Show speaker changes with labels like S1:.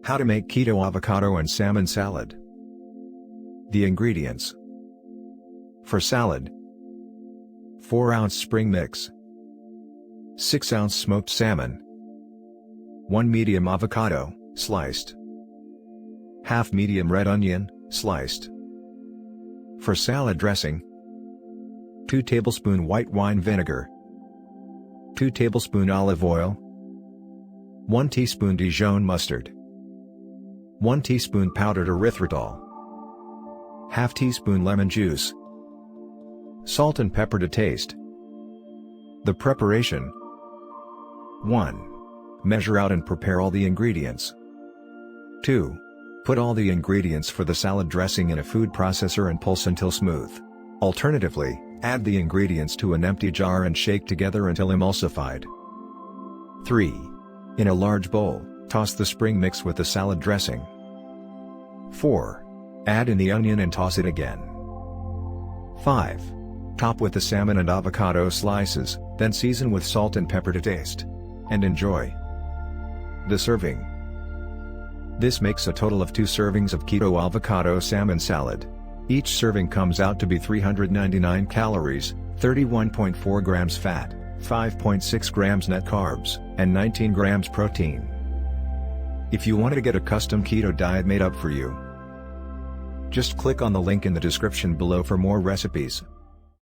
S1: How to make keto avocado and salmon salad. The ingredients. For salad: 4-ounce spring mix, 6-ounce smoked salmon, 1 medium avocado, sliced, half medium red onion, sliced. For salad dressing: 2 tablespoon white wine vinegar, 2 tablespoon olive oil, 1 teaspoon Dijon mustard, 1 teaspoon powdered erythritol, half teaspoon lemon juice, salt and pepper to taste. The preparation: 1. Measure out and prepare all the ingredients. 2. Put all the ingredients for the salad dressing in a food processor and pulse until smooth. Alternatively, add the ingredients to an empty jar and shake together until emulsified. 3. In a large bowl, toss the spring mix with the salad dressing. 4. Add in the onion and toss it again. 5. Top with the salmon and avocado slices, then season with salt and pepper to taste. And enjoy. The serving. This makes a total of 2 servings of keto avocado salmon salad. Each serving comes out to be 399 calories, 31.4 grams fat, 5.6 grams net carbs, and 19 grams protein. If you want to get a custom keto diet made up for you, just click on the link in the description below for more recipes.